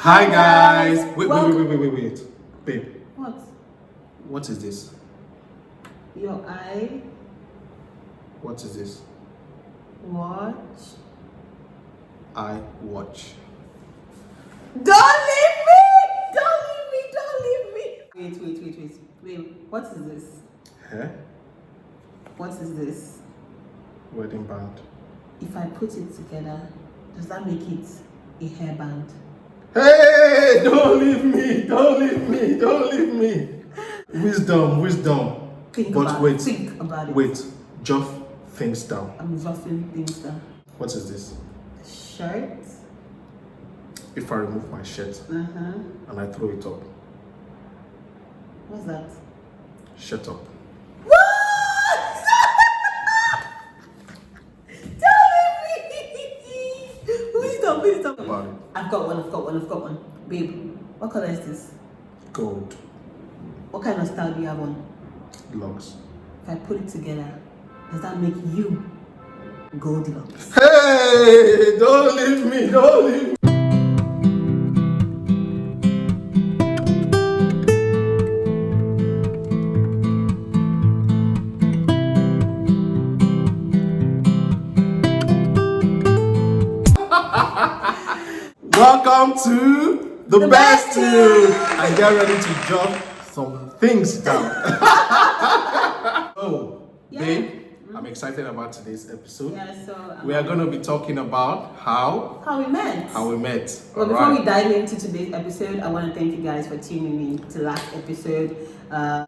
Hi guys! Wait. Babe. What? What is this? Your eye. What is this? Watch. I watch. Don't leave me! Don't leave me! Don't leave me! Wait. What is this? Hair? What is this? Wedding band. If I put it together, does that make it a hairband? Hey! Don't leave me! Don't leave me! Wisdom. Think But about wait. it. Think about it. Wait. Joff things down. I'm roughing things down. What is this? Shirt. If I remove my shirt and I throw it up. What's that? Shut up. What? Don't leave me! Please don't. About it. I've got one. Babe, what color is this? Gold. What kind of style do you have on? Locks. If I put it together, does that make you Goldilocks? Hey! Don't leave me! Welcome to the best two, and get ready to jot some things down. Babe, I'm excited about today's episode. Yeah, so We are going to be talking about how we met. All Well, before right. we dive into today's episode, I want to thank you guys for tuning in to last episode.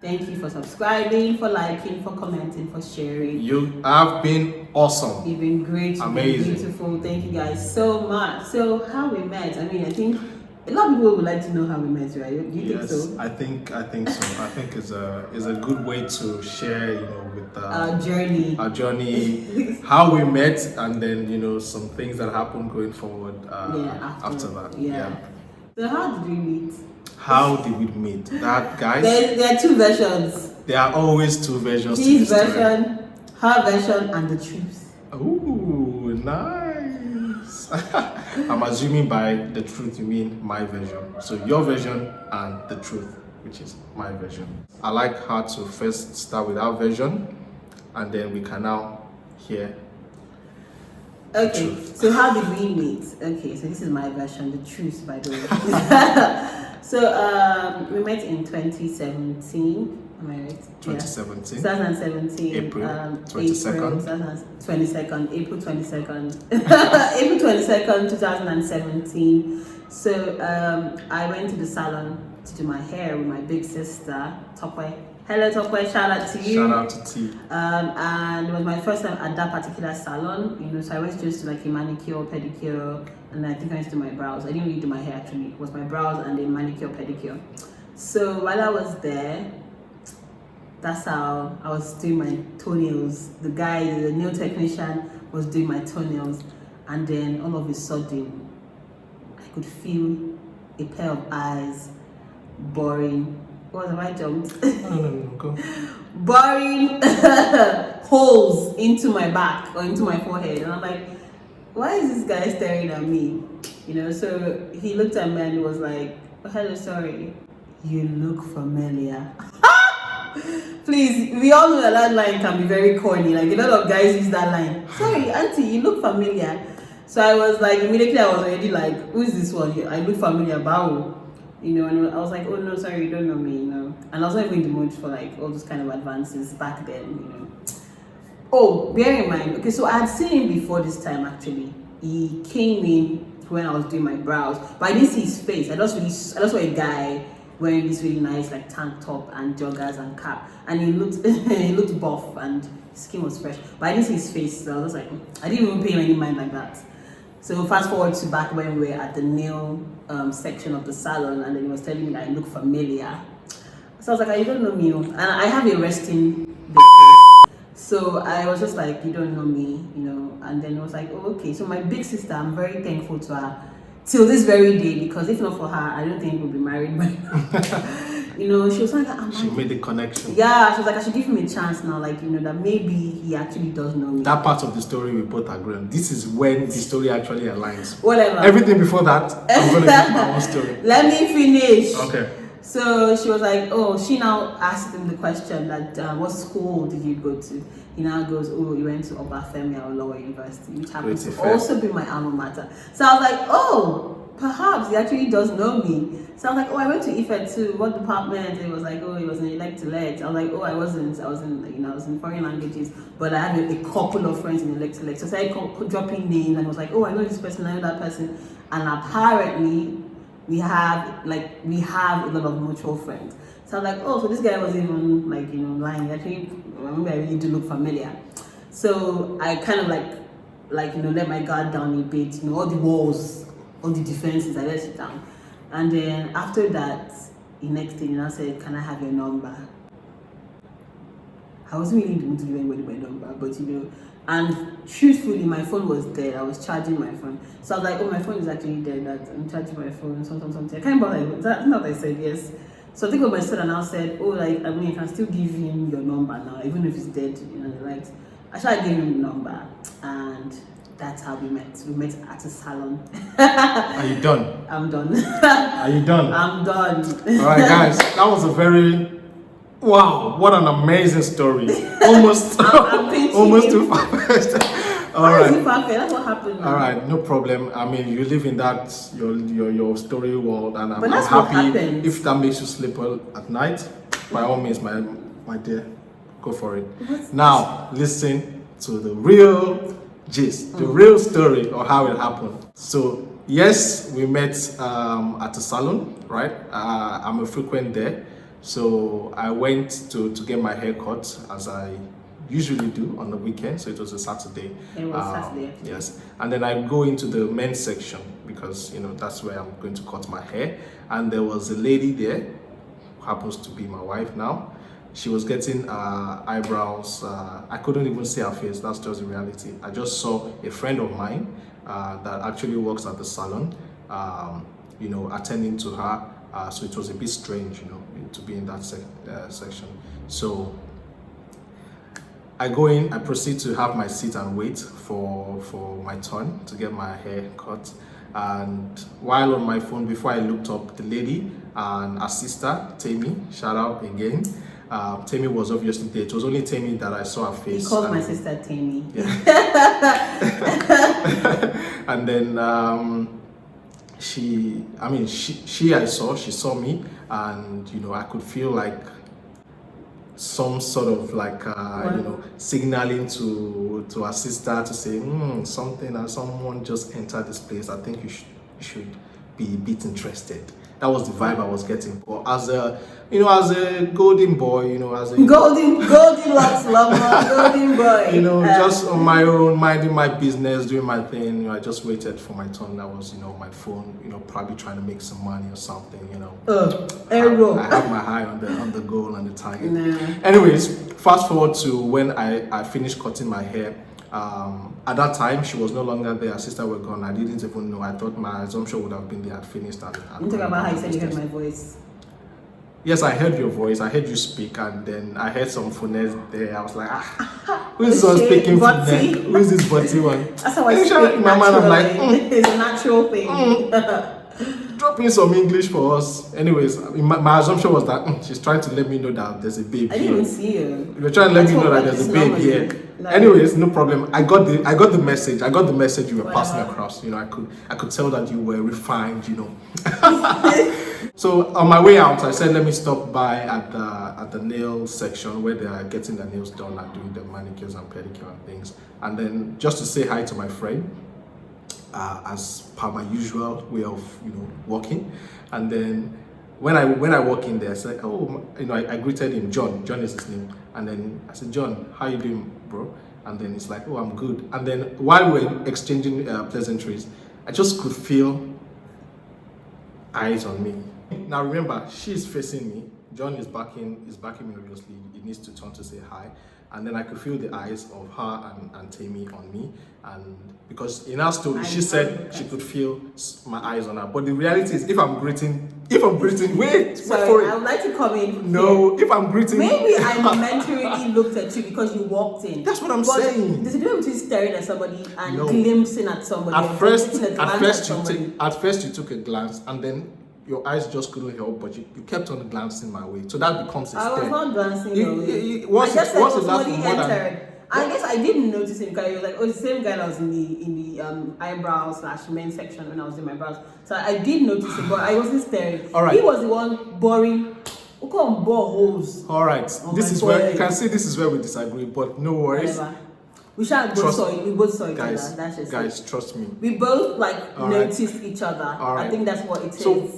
Thank you for subscribing, for liking, for commenting, for sharing. You have been awesome. You've been great. You've Amazing. been beautiful. Thank you guys so much. So, how we met? I mean, I think a lot of people would like to know how we met, right? Do you think so? I think so. I think it's a good way to share, with Our journey. how we met, and then some things that happened going forward after that. Yeah. So, how did we meet? How did we meet? That guys, There are two versions. there are always two versions to His this story. version, her version, and the truth. Ooh, nice. I'm assuming by the truth you mean my version. So your version and the truth, which is my version. I like her to first start with our version, and then we can now hear. Okay, so how did we meet? Okay, so this is my version, the truth, by the way. So we met in 2017. Am I right? 2017. Yeah. 2017. April 22nd. April 22nd, April 22nd, 2017. So I went to the salon to do my hair with my big sister, Tokwe. Hello, Tokwe. Shout out to you. Shout out to T. And it was my first time at that particular salon, so I went just to like a manicure, pedicure, and I think I used to do my brows. I didn't really do my hair actually. It was my brows and then manicure, pedicure. So while I was there, that's how I was doing my toenails. The nail technician was doing my toenails, and then all of a sudden, I could feel a pair of eyes boring. What have I jumped? No, go. Boring holes into my back or into my forehead, and I'm like, why is this guy staring at me? So he looked at me and he was like, oh, hello, sorry, you look familiar. Please, we all know that line can be very corny. Like a lot of guys use that line. Sorry, auntie, you look familiar. So I was like, immediately I was already like, who is this one? I look familiar, bow. And I was like, oh no, sorry, you don't know me, And I was not even in the mood for like all those kind of advances back then, Oh, bear in mind, okay, so I had seen him before this time actually. He came in when I was doing my brows, but I didn't see his face. I just saw a guy wearing this really nice like tank top and joggers and cap, and he looked he looked buff and his skin was fresh, but I didn't see his face, so I was like, I didn't even pay him any mind like that. So fast forward to back when we were at the nail section of the salon, and then he was telling me that I look familiar. So I was like, you don't know me, and I have a resting big face. So I was just like, you don't know me, And then I was like, oh, okay. So my big sister, I'm very thankful to her, till this very day, because if not for her, I don't think we'll be married by now. You know, she was like, She made the connection. yeah, she was like, I should give him a chance now, like, you know, that maybe he actually does know me. That part of the story we both agree on. This is when the story actually aligns. Whatever. Everything before that, I'm going to give my own story. Let me finish. Okay. So she was like, oh, she now asked him the question that, what school did you go to? He now goes, oh, you went to Obafemi Awolowo University, which happens to also be my alma mater. So I was like, oh, perhaps he actually does know me. So I was like, oh, I went to Ife too. What department? It was like, oh, it was in elect-to-elect. I was like, oh, I was in, you know, I was in foreign languages, but I had a couple of friends in elect-to-elect. So I started dropping names, and I was like, oh, I know this person, I know that person, and apparently we have a lot of mutual friends. So I was like, oh, so this guy was even like, you know, lying. Actually, maybe I really do look familiar. So I kind of like you know, let my guard down a bit. You know, all the walls, all the defenses, I let it down. And then after that, the next thing, you know, I said, can I have your number? I wasn't really going to give anybody my number, but you know, and truthfully, my phone was dead. I was charging my phone. So I was like, oh, my phone is actually dead. That I'm charging my phone, something. I can't remember that's not what I said, yes. So I think what my son and I said, oh, like, I mean, I can still give him your number now, even if it's dead, you know, like, I tried giving him the number, and that's how we met. We met at a salon. Are you done? I'm done. Are you done? I'm done. All right, guys, that was a very, wow, what an amazing story. Almost, almost too far-fetched. All right. That's what happened. All right, no problem. I mean, you live in that your story world, and I'm that's happy if that makes you sleep well at night. By all means, my dear, go for it. Now, listen to the real gist, the real story of how it happened. So, yes, we met at a salon, right? I'm a frequent there, so I went to get my hair cut as I usually do on the weekend. So it was a Saturday. It was Saturday. Yes, and then I go into the men's section because you know that's where I'm going to cut my hair. And there was a lady there, who happens to be my wife now. She was getting eyebrows. I couldn't even see her face. That's just the reality. I just saw a friend of mine that actually works at the salon, you know, attending to her. So it was a bit strange, you know, to be in that section. So I go in, I proceed to have my seat and wait for my turn to get my hair cut. And while on my phone, before I looked up, the lady and her sister, Tammy, shout out again. Tammy was obviously there. It was only Tammy that I saw her face. He called my sister Tammy. Yeah. And then she saw me, and you know, I could feel like some sort of like you know, signaling to her sister to say something, and someone just entered this place. I think you should be a bit interested. That was the vibe I was getting. But as a golden boy, you know, as a Goldilocks lover, golden boy. You know, just on my own, minding my business, doing my thing. You know, I just waited for my turn. That was, you know, my phone. You know, probably trying to make some money or something. You know, arrow. I have my eye on the goal and the target. Nah. Anyways, fast forward to when I finished cutting my hair. At that time, she was no longer there. Her sister were gone. I didn't even know. I thought my assumption would have been they had finished. And you talk about how you said you heard my voice. Yes, I heard your voice. I heard you speak, and then I heard some phonetics there. I was like, who's this one speaking phonetics? Who is this butty one? That's how I speak. In my mind, I'm like, it's a natural thing. Dropping some English for us. Anyways, my assumption was that she's trying to let me know that there's a babe I didn't even see you. You're trying to let me know that there's a babe here. No. Anyways, no problem. I got the message. I got the message you were passing across. You know, I could tell that you were refined. You know. So on my way out, I said, let me stop by at the nail section where they are getting their nails done and doing the manicures and pedicure and things. And then just to say hi to my friend, as per my usual way of, you know, walking. And then when I walk in there, I said, oh, you know, I greeted him, John. John is his name. And then I said, John, how you doing, bro? And then he's like, oh, I'm good. And then while we were exchanging pleasantries, I just could feel eyes on me. Now remember, she's facing me. John is backing me, obviously. He needs to turn to say hi. And then I could feel the eyes of her and Tammy on me. And because in her story, she said she could feel my eyes on her. But the reality is, if I'm greeting, wait Sorry, for it. I would like to come in. No, if I'm greeting, maybe I momentarily looked at you because you walked in. That's what I'm saying. There's a difference between staring at somebody and No. glimpsing at somebody. At first somebody. you took a glance, and then your eyes just couldn't help, but you kept on glancing my way. So that becomes a I was stare. not glancing your way. Once I just said somebody more than entered. I guess I didn't notice him because he was like, oh, the same guy that was in the eyebrow/men section when I was in my brows. So I did notice him, but I wasn't staring. All right. He was the one boring. Who come bore holes? All right. This is where you can see. This is where we disagree, but no worries. Whatever. We both saw it. We both saw each other. That's just guys, it. trust me. We both noticed each other. All right. I think that's what it is. So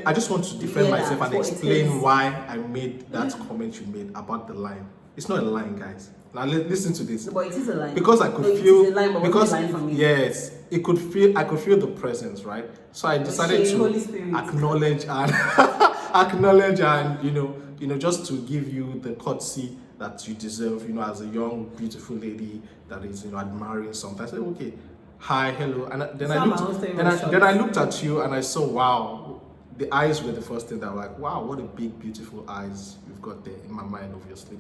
I just want to defend myself and that's what it explain is. why I made that comment you made about the line. It's not a line, guys. Now listen to this. But it is a line. Because I could it feel is a line, but because a line from you. yes, I could feel the presence, right? So I decided to Holy Spirit. acknowledge and just to give you the courtesy that you deserve, as a young beautiful lady that is admiring something. I said, okay, hi, hello, and then I looked at you and I saw, wow. The eyes were the first thing that were like, wow, what a big, beautiful eyes you've got there in my mind, obviously.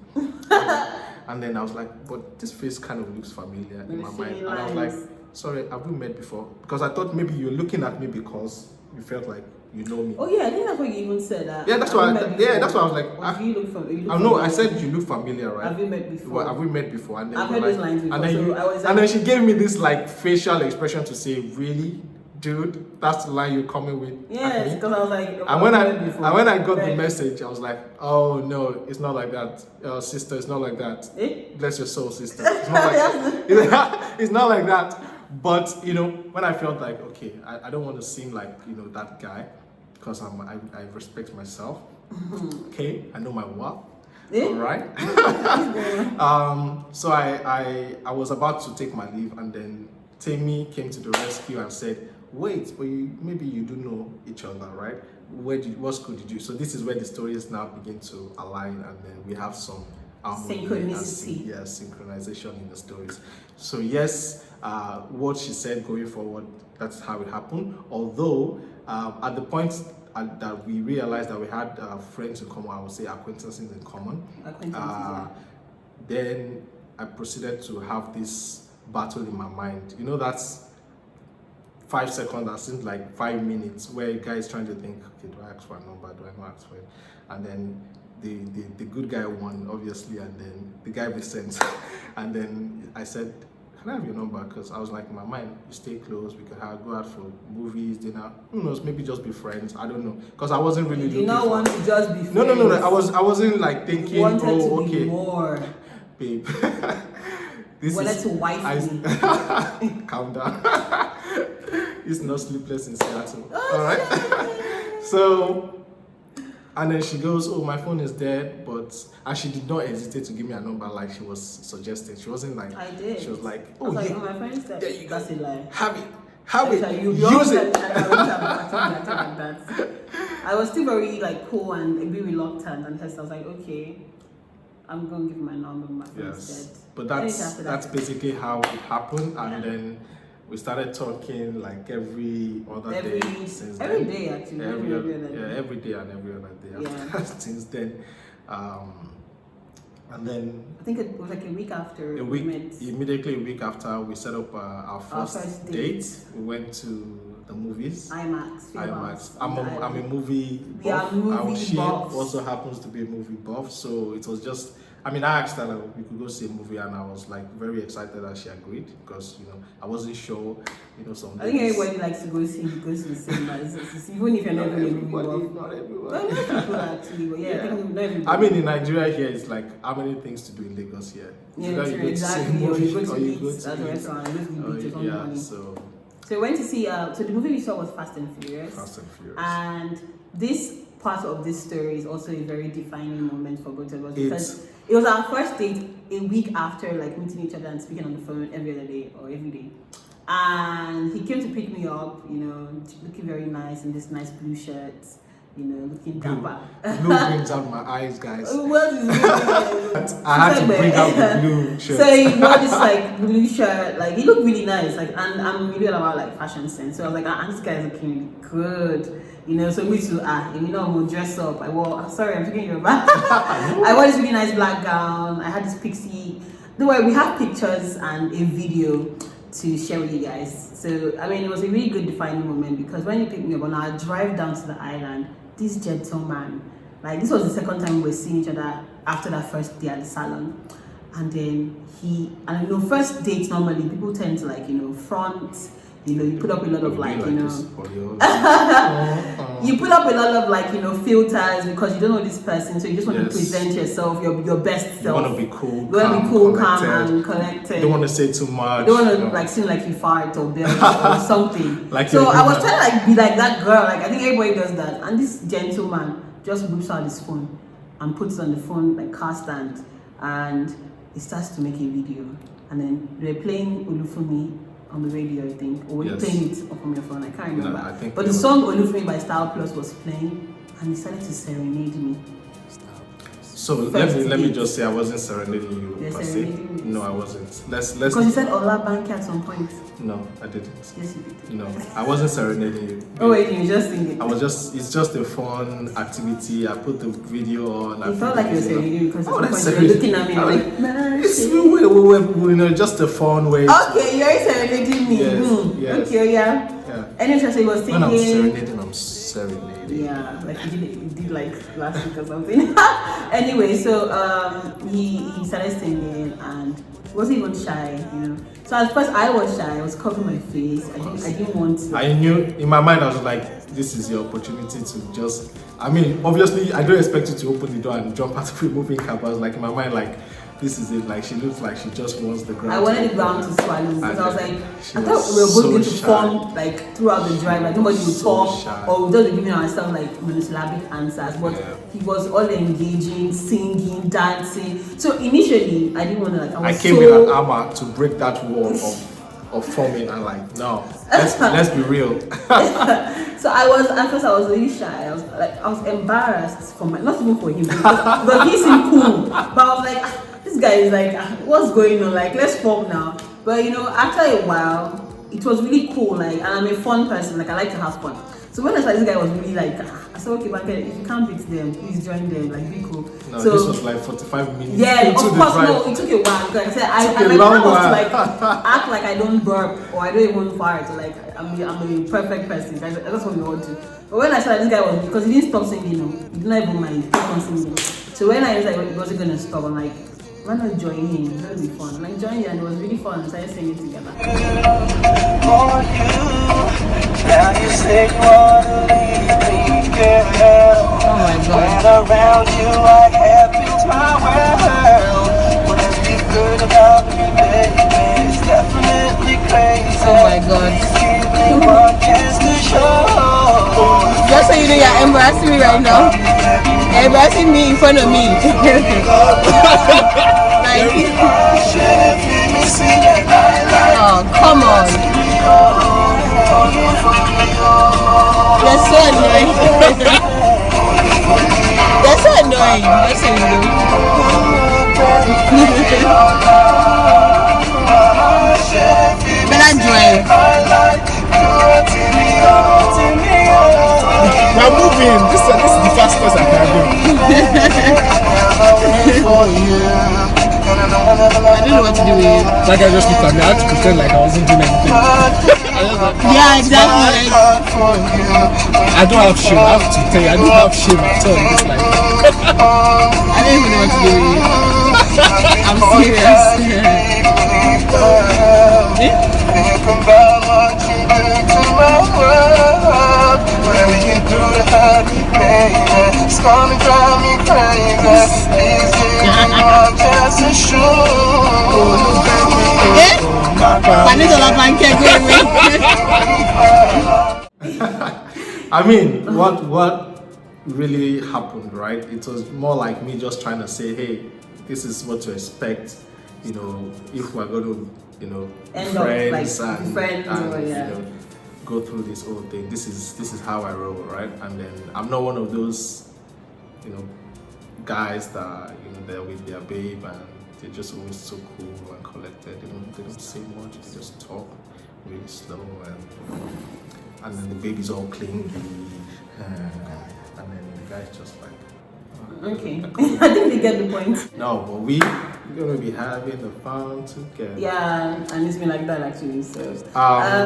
And then I was like, but this face kind of looks familiar in my mind. And I was like, sorry, have we met before? Because I thought maybe you're looking at me because you felt like you know me. Oh yeah, I think that's what you even said. Yeah, that's why. That's why I was like, you look familiar. I said you look familiar, right? Have we met before? Have we met before? And then I've heard those lines before. And then she gave me this like facial expression to say, really? Dude, that's the line you're coming with. Yes, because I was like, and when I got the message, I was like, oh no, it's not like that, sister. It's not like that. Bless your soul, sister. It's not like it's not like that. But when I felt like, okay, I don't want to seem like that guy, because I respect myself. Okay, I know my worth. All right. So I was about to take my leave, and then Tammy came to the rescue and said, wait, but maybe you do know each other, right? What school did you? So this is where the stories now begin to align, and then we have some synchronicity. Synchronization in the stories. So yes, what she said going forward, that's how it happened. Although at the point that we realized that we had friends in common, I would say acquaintances in common. Then I proceeded to have this battle in my mind. That's 5 seconds that seems like 5 minutes, where a guy is trying to think, okay, do I ask for a number? Do I not ask for it? And then the good guy won, obviously, and then the guy Vincent. And then I said, can I have your number? Because I was like, in my mind, you stay close, we could go out for movies, dinner, who knows, maybe just be friends, I don't know. Because I wasn't really looking want to just be friends. No. I wasn't like thinking, you wanted oh, to okay. Be more. Babe. To wife me. Calm down. It's not sleepless in Seattle. All right. So, and then she goes, "Oh, my phone is dead," and she did not hesitate to give me a number like she was suggesting. She wasn't like. I did. She was like, "Oh, my phone is dead." There you go. That's a lie. Have it. You use it. I was still very cool and a bit reluctant, and I was like, okay, I'm gonna give my number. My phone is dead. But that's basically how it happened, and then we started talking like every other day since then. Every day actually. Every day and every other day after since then. And then I think it was like a week after we met. Immediately a week after we set up our first date. We went to the movies. IMAX. I'm a movie buff. She also happens to be a movie buff, so it was just. I asked her like, we could go see a movie, and I was like very excited that she agreed, because I wasn't sure, some. I think everybody likes to go see the cinema, even if you're not really a movie buff. Not everyone. Well, most people actually, but I think not everybody. In Nigeria here, it's like how many things to do in Lagos here. Yeah, true, exactly. Or you go to eat at the restaurant, So we went to see. So the movie we saw was Fast and Furious. And this part of this story is also a very defining moment for both of us, because it was our first date a week after meeting each other and speaking on the phone every other day or every day. And he came to pick me up, looking very nice in this nice blue shirt, looking dapper. Blue brings out my eyes, guys. What is blue? I had to bring out the blue shirt. So he wore this like blue shirt, like he looked really nice, like, and I'm really all about like fashion sense. So I was like, this guy's looking really good, so me too. I'm gonna dress up. Sorry, I'm taking your back. I wore this really nice black gown. I had this pixie. Don't worry, we have pictures and a video to share with you guys. So I mean, it was a really good defining moment because when you picked me up on our drive down to the island, this gentleman, like this was the second time we were seeing each other after that first day at the salon, and then first dates normally people tend to like front, you put up a lot of like you put up a lot of like filters because you don't know this person, so you just want to present yourself your best self. You want to be cool. You want to be cool, calm, and collected. You don't want to say too much. You don't want to like seem like you fart or build or something. Like so I was trying to like be like that girl. Like I think everybody does that. And this gentleman just whips out his phone and puts it on the phone like car stand, and he starts to make a video. And then they're playing Olufumi on the radio, I think, or were you playing it from your phone? I can't remember. No, I think but the song Olufumi by Style Plus was playing, and he started to serenade me. So let me just say I wasn't serenading you. Per se. No, I wasn't. Let's because you said Ola Bank at some point. No, I didn't. Yes, you did. No, I wasn't serenading you. Oh wait, you just sing it. It's just a fun activity. I put the video on. It felt like you were serenading because at some point you were looking at me it's just a fun way. Okay, you're serenading me. Yes. Okay, yeah. Anyway, so he was thinking. When I'm serenading, I'm serenading. Yeah, like you did like last week or something. Anyway, so he started singing and he wasn't even shy, So at first I was shy. I was covering my face. I didn't want to. I knew in my mind I was like, this is your opportunity to just. I mean, obviously I don't expect you to open the door and jump out of a moving car. But I was like in my mind like. This is it. Like she looks like she just wants the ground. I wanted the ground to swallow because I was like, I thought we were both going to form like throughout the drive. Like nobody would talk or we just giving ourselves like monosyllabic answers. But he was all engaging, singing, dancing. So initially, I didn't want to like. I came in an armor to break that wall of forming and like no. Let's be real. So at first I was really shy. I was embarrassed for not even for him, but he seemed cool. But I was like. This guy is like, what's going on? Like, let's form now. But after a while, it was really cool. Like, and I'm a fun person. Like, I like to have fun. So when I saw this guy was really like, I said, okay, Banker, if you can't beat them, please join them. Like, be cool. No, so, this was like 45 minutes. Yeah, of course, no, it took a while. Because I said, I to like act like I don't burp or I don't even fart. Or like, I'm a perfect person. That's what we all do. But when I saw this guy was, because he didn't stop singing, he didn't even mind. He kept on singing. So when I was like, he wasn't going to stop, I'm like, why not join him? It's gonna be fun. And I joined you and it was really fun. We started singing together. For you, now you say you wanna leave me, girl. Oh my God. When around you, I have built my world. What's be good about me, baby? It's definitely crazy. Oh my God. Give me one chance to show. Just so you know, you're embarrassing me right now. You're embarrassing me in front of me. Oh, come on. You're so annoying. You're so annoying. That's how you do. Better drive. Now moving. This is the fastest I can do. I don't know what to do with you. That guy just looked at me. I had to pretend like I wasn't doing anything. Yeah, exactly. I don't have shame. I have to tell you, I don't have shame at all in this life. I don't even know what to do with you. I'm serious. It's gonna drive me crazy. I mean, what really happened, right? It was more like me just trying to say, hey, this is what to expect, if we're going to, End friends up, like, and friends and, or, yeah. go through this whole thing. This is how I roll, right? And then I'm not one of those, guys that they're with their babe and they're just always so cool and collected. They don't say much. They just talk really slow, and then the baby's all clingy, and then the guy's just like. Okay, I think they get the point. No, but we're gonna be having the fun together. Yeah, and it's been like that actually. So,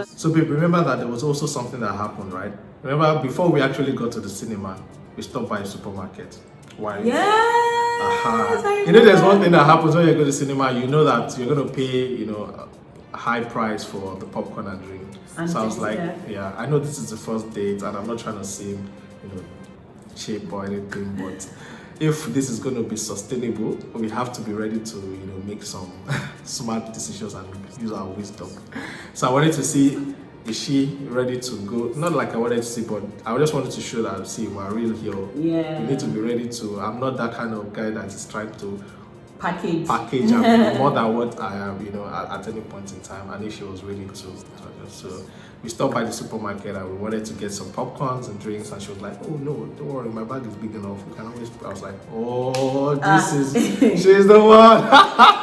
so babe, remember that there was also something that happened, right? Remember before we actually got to the cinema, we stopped by a supermarket. Why? yeah. There's one thing that happens when you go to the cinema. You know that you're gonna pay, a high price for the popcorn and drink. And so I was things, like, yeah. I know this is the first date, and I'm not trying to seem, cheap or anything, but if this is going to be sustainable, we have to be ready to, make some smart decisions and use our wisdom. So I wanted to see, is she ready to go? Not like I wanted to see, but I just wanted to show that, see, we're real here. Yeah. You need to be ready to. I'm not that kind of guy that is trying to package more than what I am, at any point in time. And if she was ready to. So we stopped by the supermarket and we wanted to get some popcorns and drinks, and she was like, "Oh no, don't worry, my bag is big enough. We can always." I was like, "Oh, she's the one."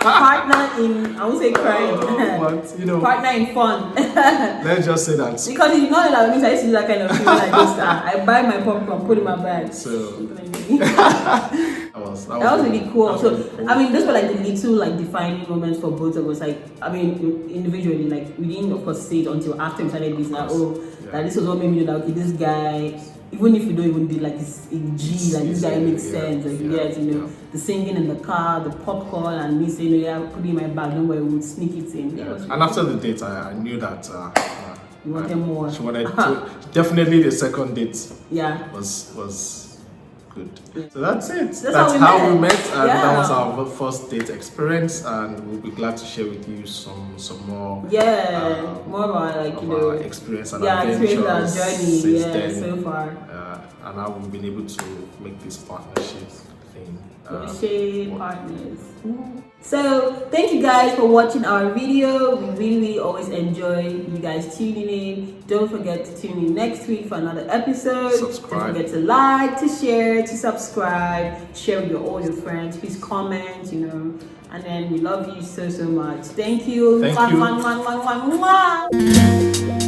Partner in, I won't say crying, but partner in fun. Let's just say that. Because you know that means I used to do that kind of thing like this. I buy my popcorn, put it in my bag. So that was really cool. So really cool. I mean, those were like the little defining moments for both of us. Like, I mean, individually, like we didn't of course see it until after we started this. Like, that this was what made me know that okay, this guy, even if you don't even do like it's a G, like this guy makes sense. Like the singing in the car, the popcorn, and me saying, put it in my bag. Don't worry, we'll sneak it in. Yeah. And after the date, I knew that. You wanted more. She wanted to. Definitely, the second date. Yeah. Was good. Yeah. So that's it. That's how we met. And that was our first date experience, and we'll be glad to share with you some more. Yeah, more about our experience and adventures, our journey. Then, so far. And how we've been able to make this partnership thing. Partners. So thank you guys for watching our video. We really always enjoy you guys tuning in. Don't forget to tune in next week for another episode. Subscribe. Don't forget to like, to share, to subscribe, share with all your friends. Please comment, and then we love you so much. Thank you. Thank you. Mwah, mwah, mwah, mwah, mwah.